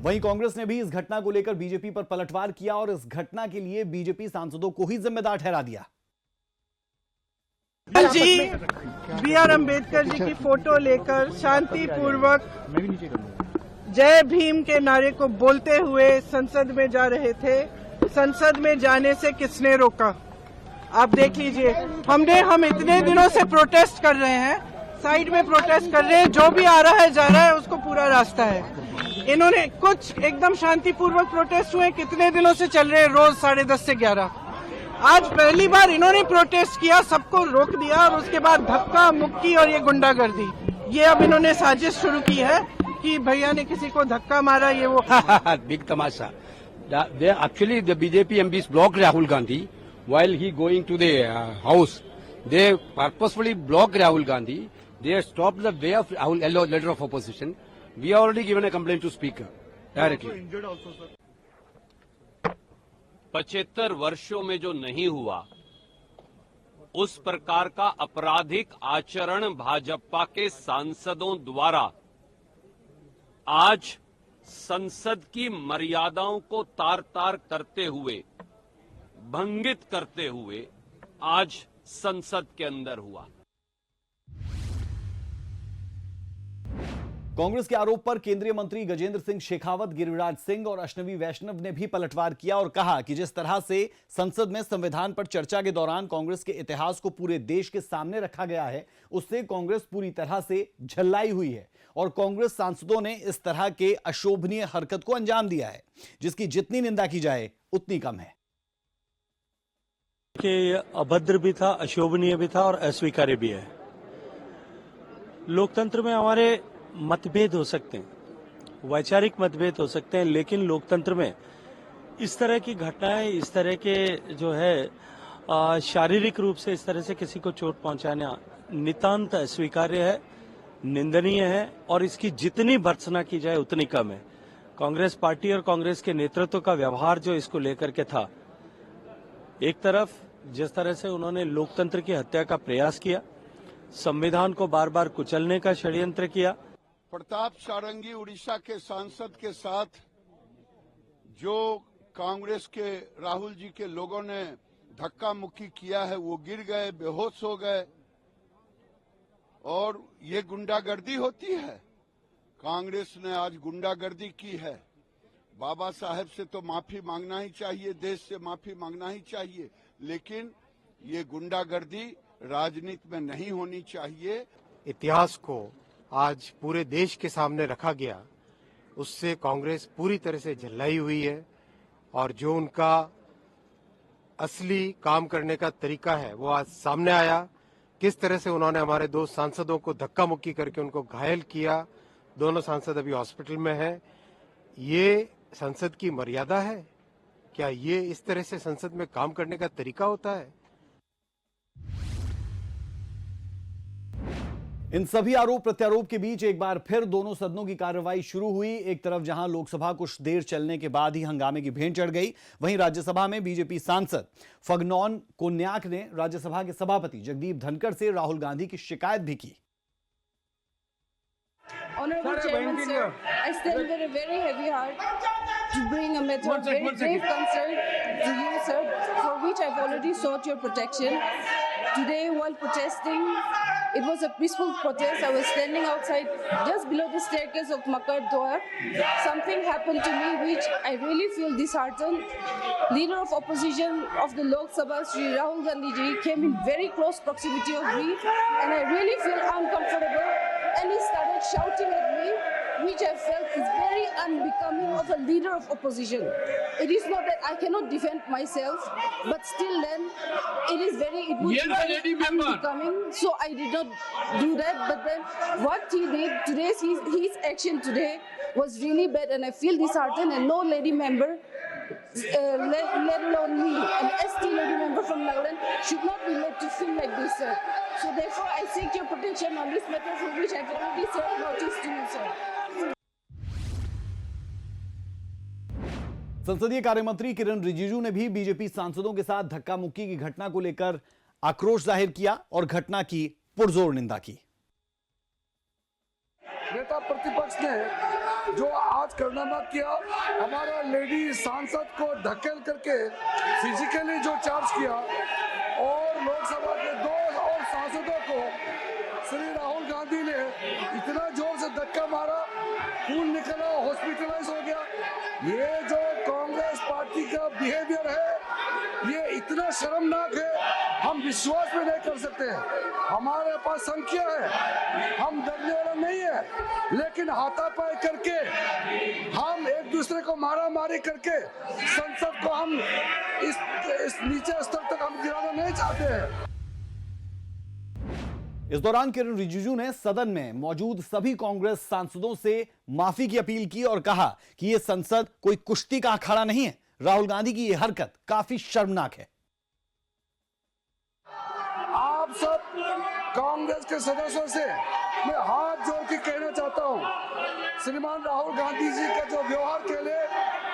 वहीं कांग्रेस ने भी इस घटना को लेकर बीजेपी पर पलटवार किया और इस घटना के लिए बीजेपी सांसदों को ही जिम्मेदार ठहरा दिया। जी बी.आर. अम्बेडकर जी की फोटो लेकर शांतिपूर्वक जय भीम के नारे को बोलते हुए संसद में जा रहे थे। संसद में जाने से किसने रोका? आप देख लीजिए, हम इतने दिनों से प्रोटेस्ट कर रहे हैं, साइड में प्रोटेस्ट कर रहे हैं, जो भी आ रहा है जा रहा है, उसको पूरा रास्ता है। इन्होंने कुछ एकदम शांतिपूर्वक प्रोटेस्ट हुए, कितने दिनों से चल रहे हैं, रोज 10:30 से 11। आज पहली बार इन्होंने प्रोटेस्ट किया, सबको रोक दिया और उसके बाद धक्का मुक्की और ये गुंडागर्दी। ये अब इन्होंने साजिश शुरू की है कि भैया ने किसी को धक्का मारा, ये वो big Tamasha. Actually, the BJP MPs blocked Rahul Gandhi while he going to the house. They purposefully blocked Rahul Gandhi. They stopped the way of Rahul, leader of opposition. We have already given a complaint to Speaker directly. 75 वर्षों में जो नहीं हुआ, उस प्रकार का आपराधिक आचरण भाजपा के सांसदों द्वारा आज संसद की मर्यादाओं को तार-तार करते हुए, भंगित करते हुए आज संसद के अंदर हुआ। कांग्रेस के आरोप पर केंद्रीय मंत्री गजेंद्र सिंह शेखावत, गिरिराज सिंह और अश्विनी वैष्णव ने भी पलटवार किया और कहा कि जिस तरह से संसद में संविधान पर चर्चा के दौरान कांग्रेस के इतिहास को पूरे देश के सामने रखा गया है, उससे कांग्रेस पूरी तरह से झल्लाई हुई है और कांग्रेस सांसदों ने इस तरह के अशोभनीय हरकत को अंजाम दिया है, जिसकी जितनी निंदा की जाए उतनी कम है। कि अभद्र भी था, अशोभनीय भी था और अस्वीकार्य भी है। लोकतंत्र में हमारे मतभेद हो सकते हैं, वैचारिक मतभेद हो सकते हैं, लेकिन लोकतंत्र में इस तरह की घटनाएं, इस तरह के जो है शारीरिक रूप से इस तरह से किसी को चोट पहुंचाना नितांत अस्वीकार्य है, निंदनीय है और इसकी जितनी भर्त्सना की जाए उतनी कम है। कांग्रेस पार्टी और कांग्रेस के नेतृत्व का व्यवहार जो इसको लेकर के था, एक तरफ जिस तरह से उन्होंने लोकतंत्र की हत्या का प्रयास किया, संविधान को बार बार कुचलने का षड्यंत्र किया। प्रताप सारंगी उड़ीसा के सांसद के साथ जो कांग्रेस के राहुल जी के लोगों ने धक्का मुक्की किया है, वो गिर गए, बेहोश हो गए और ये गुंडागर्दी होती है। कांग्रेस ने आज गुंडागर्दी की है। बाबा साहेब से तो माफी मांगना ही चाहिए, देश से माफी मांगना ही चाहिए, लेकिन ये गुंडागर्दी राजनीति में नहीं होनी चाहिए। इतिहास को आज पूरे देश के सामने रखा गया, उससे कांग्रेस पूरी तरह से झल्लाई हुई है और जो उनका असली काम करने का तरीका है वो आज सामने आया। किस तरह से उन्होंने हमारे दो सांसदों को धक्का मुक्की करके उनको घायल किया। दोनों सांसद अभी हॉस्पिटल में हैं। ये संसद की मर्यादा है? क्या ये इस तरह से संसद में काम करने का तरीका होता है? इन सभी आरोप प्रत्यारोप के बीच एक बार फिर दोनों सदनों की कार्रवाई शुरू हुई। एक तरफ जहां लोकसभा कुछ देर चलने के बाद ही हंगामे की भेंट चढ़ गई, वहीं राज्यसभा में बीजेपी सांसद फगनौन कोन्याक ने राज्यसभा के सभापति जगदीप धनखड़ से राहुल गांधी की शिकायत भी की। Honorable Chairman, sir, I stand with a very heavy heart to bring a matter of very grave concern to you, sir, for which I've already sought your protection. Today, while protesting, it was a peaceful protest. I was standing outside just below the staircase of Makar Dwar. Something happened to me which I really feel disheartened. Leader of opposition of the Lok Sabha, Shri Rahul Gandhi ji, came in very close proximity of me, and I really feel uncomfortable. And he started shouting at me, which I felt is very unbecoming of a leader of opposition. It is not that I cannot defend myself, but still then, it would be very unbecoming. So I did not do that. But then, what he did, his action today was really bad, and I feel disheartened. And no lady member, let alone me, an ST lady member from Nagaland, should not be made to feel like this, sir. So therefore, I seek your protection on this matter, for which I have already served notice to you, sir. संसदीय कार्यमंत्री किरण रिजिजू ने भी BJP सांसदों के साथ धक्का मुक्की की घटना को लेकर आक्रोश जाहिर किया और घटना की पुरजोर निंदा की। नेता प्रतिपक्ष ने जो आज कारनामा किया, हमारा लेडी सांसद को धकेल करके फिजिकली जो चार्ज किया और लोकसभा के 2 और सांसदों को श्री राहुल गांधी ने इतना जोर से धक्का मारा, खून निकला, हॉस्पिटलाइज हो गया। ये जो कांग्रेस पार्टी का बिहेवियर है, ये इतना शर्मनाक है, हम विश्वास में नहीं कर सकते हैं। हमारे पास संख्या है, हम डरने वाला नहीं है, लेकिन हाथापाई करके हम एक दूसरे को मारा मारी करके संसद को हम इस नीचे स्तर तक हम गिराना नहीं चाहते हैं। इस दौरान किरण रिजिजू ने सदन में मौजूद सभी कांग्रेस सांसदों से माफी की अपील की और कहा कि यह संसद कोई कुश्ती का अखाड़ा नहीं है। राहुल गांधी की यह हरकत काफी शर्मनाक है। आप सब कांग्रेस के सदस्यों से मैं हाथ जोड़ के कहना चाहता हूं, श्रीमान राहुल गांधी जी का जो व्यवहार के लिए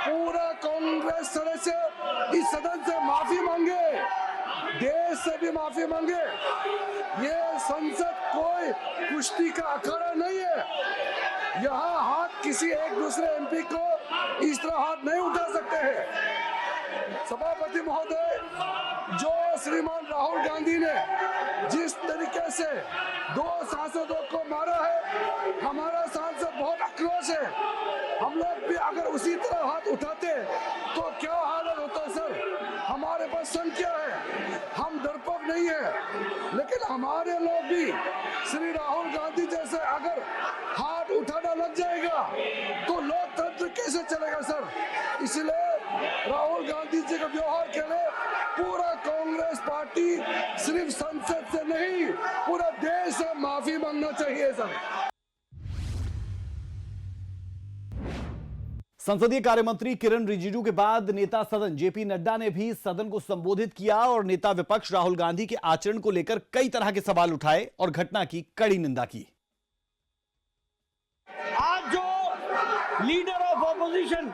पूरा कांग्रेस सदस्य इस सदन से माफी मांगे, देश से भी माफी मांगे। ये संसद कोई कुश्ती का अखाड़ा नहीं है। यहाँ हाथ किसी एक दूसरे एमपी को इस तरह हाथ नहीं उठा सकते हैं। सभापति महोदय, जो श्रीमान राहुल गांधी ने जिस तरीके से 2 सांसदों को मारा है, हमारा सांसद बहुत आक्रोश है। हम लोग भी अगर उसी तरह हाथ उठाते तो क्या हालत होता सर। हमारे पास संख्या है, हम डरपोक नहीं है, लेकिन हमारे लोग भी श्री राहुल गांधी जैसे अगर हाथ उठाना लग जाएगा तो लोकतंत्र कैसे चलेगा सर। इसलिए राहुल गांधी जी के व्यवहार के लिए पूरा कांग्रेस पार्टी सिर्फ संसद से नहीं, पूरा देश से माफी मांगना चाहिए सर। संसदीय कार्य मंत्री किरण रिजिजू के बाद नेता सदन जेपी नड्डा ने भी सदन को संबोधित किया और नेता विपक्ष राहुल गांधी के आचरण को लेकर कई तरह के सवाल उठाए और घटना की कड़ी निंदा की। आज जो लीडर ऑफ ऑपोजिशन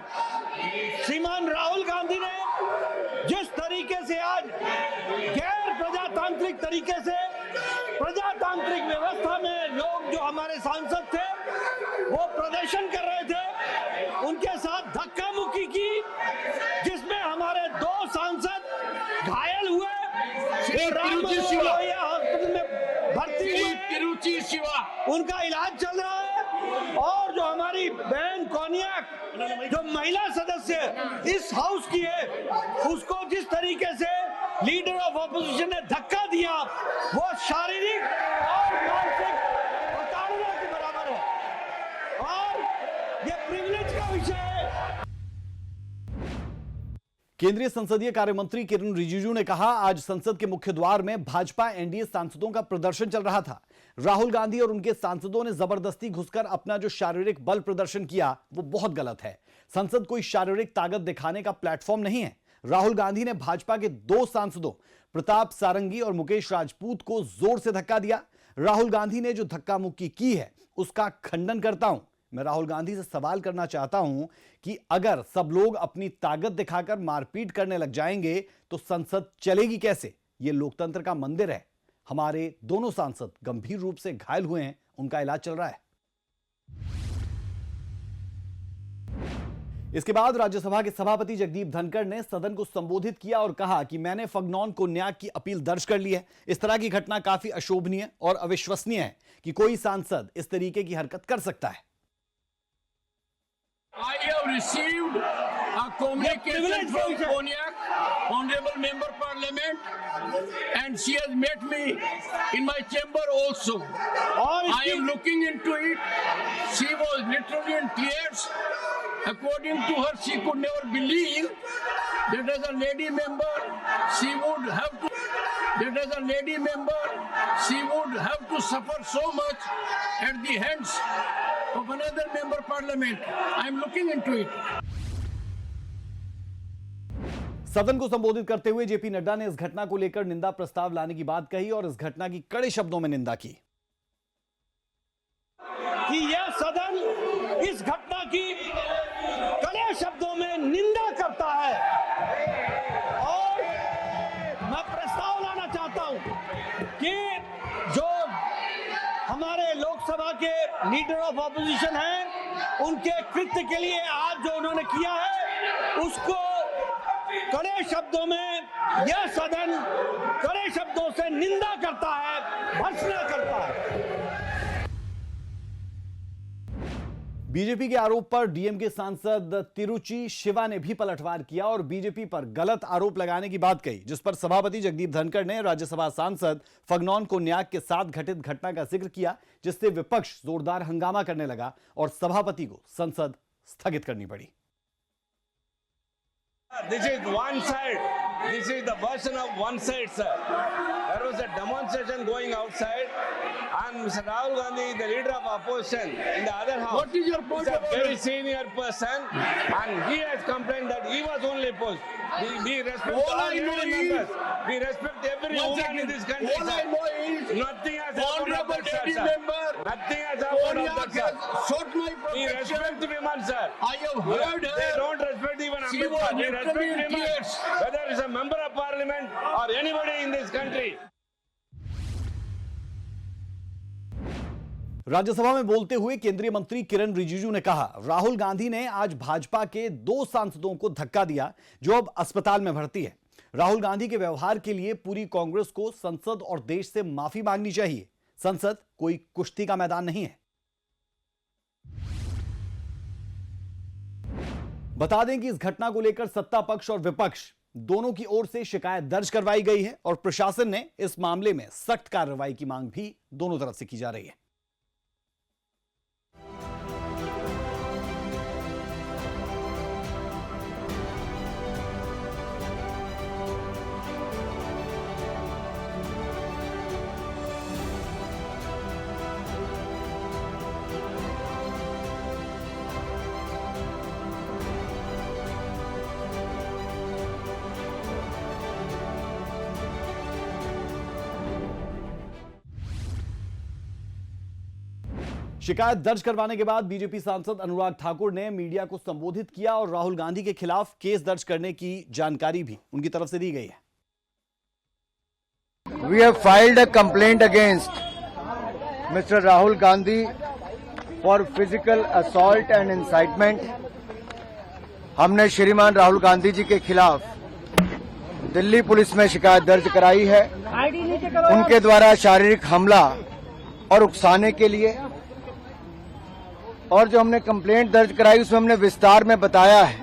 श्रीमान राहुल गांधी ने जिस तरीके से आज गैर प्रजातांत्रिक तरीके से प्रजातांत्रिक व्यवस्था में लोग जो हमारे सांसद थे वो प्रदर्शन कर रहे थे, उनके साथ धक्का मुक्की की, जिसमें हमारे 2 सांसद घायल हुए, हॉस्पिटल में भर्ती हुए, उनका इलाज चल रहा है। और जो हमारी बहन कोनियाक जो महिला सदस्य इस हाउस की है, उसको जिस तरीके से लीडर ऑफ ऑपोजिशन ने धक्का दिया, वो शारीरिक और मानसिक प्रताड़ना के बराबर है और ये प्रिविलेज का विषय है। केंद्रीय संसदीय कार्य मंत्री किरण रिजिजू ने कहा, आज संसद के मुख्य द्वार में भाजपा एनडीए सांसदों का प्रदर्शन चल रहा था। राहुल गांधी और उनके सांसदों ने जबरदस्ती घुसकर अपना जो शारीरिक बल प्रदर्शन किया वो बहुत गलत है। संसद कोई शारीरिक ताकत दिखाने का प्लेटफॉर्म नहीं है। राहुल गांधी ने भाजपा के 2 सांसदों प्रताप सारंगी और मुकेश राजपूत को जोर से धक्का दिया। राहुल गांधी ने जो धक्का मुक्की की है उसका खंडन करता हूं। मैं राहुल गांधी से सवाल करना चाहता हूं कि अगर सब लोग अपनी ताकत दिखाकर मारपीट करने लग जाएंगे तो संसद चलेगी कैसे। यह लोकतंत्र का मंदिर है। हमारे दोनों सांसद गंभीर रूप से घायल हुए हैं, उनका इलाज चल रहा है। इसके बाद राज्यसभा के सभापति जगदीप धनखड़ ने सदन को संबोधित किया और कहा कि मैंने फगनौन कोन्याक की अपील दर्ज कर ली है। इस तरह की घटना काफी अशोभनीय और अविश्वसनीय है कि कोई सांसद इस तरीके की हरकत कर सकता है। I have received a communication from Konyak, Honorable Member Parliament, and she has met me in my chamber also. I am looking into it. She was literally in tears. According to her, she could never believe that as a lady member, she would have to suffer so much at the hands of another member parliament. I am looking into it. सदन को संबोधित करते हुए JP Nadda ने इस घटना को लेकर निंदा प्रस्ताव लाने की बात कही और इस घटना की कड़े शब्दों में निंदा की कि यह सदन इस घटना की कड़े शब्दों में निंदा करता है और मैं प्रस्ताव लाना चाहता हूं कि जो हमारे लोकसभा के लीडर ऑफ ऑपोजिशन हैं उनके कृत्य के लिए आज जो उन्होंने किया है उसको कड़े शब्दों में यह सदन कड़े शब्दों से निंदा करता है, भर्त्सना करता है। बीजेपी के आरोप पर डीएमके सांसद तिरुचि शिवा ने भी पलटवार किया और बीजेपी पर गलत आरोप लगाने की बात कही, जिस पर सभापति जगदीप धनखड़ ने राज्यसभा सांसद फग्नौन कोन्याक के साथ घटित घटना का जिक्र किया, जिससे विपक्ष जोरदार हंगामा करने लगा और सभापति को संसद स्थगित करनी पड़ी। This is one side. This is the version of one side, sir. There was a demonstration going outside, and Mr. Rahul Gandhi, the leader of opposition, in the other house. What is your point is a of very view? senior person, and he has complained that he was only opposed. We respect All all I know lady is- members. We respect every woman in this country. All I sir. know is Nothing has happened on Honorable that side, lady sir. member Nothing has happened on that Konya side. has sought my We protection. respect women, sir. I have heard They her. don't respect even She was Ambedkar. We literally respect in women, tears. whether it's a member of parliament or anybody in this country. Rajya Sabha में बोलते हुए केंद्रीय मंत्री किरण रिजिजू ने कहा, राहुल गांधी ने आज भाजपा के 2 सांसदों को धक्का दिया जो अब अस्पताल में भर्ती है। राहुल गांधी के व्यवहार के लिए पूरी कांग्रेस को संसद और देश से माफी मांगनी चाहिए। संसद कोई कुश्ती का मैदान नहीं है। बता दें कि इस घटना को लेकर सत्ता पक्ष और विपक्ष दोनों की ओर से शिकायत दर्ज करवाई गई है और प्रशासन ने इस मामले में सख्त कार्रवाई की मांग भी दोनों तरफ से की जा रही है। शिकायत दर्ज करवाने के बाद बीजेपी सांसद अनुराग ठाकुर ने मीडिया को संबोधित किया और राहुल गांधी के खिलाफ केस दर्ज करने की जानकारी भी उनकी तरफ से दी गई है। We have filed a complaint against Mr. Rahul Gandhi for physical assault and incitement. हमने श्रीमान राहुल गांधी जी के खिलाफ दिल्ली पुलिस में शिकायत दर्ज कराई है। उनके द्वारा शारीरिक हमला और उकसाने के लिए, और जो हमने कंप्लेंट दर्ज कराई उसमें हमने विस्तार में बताया है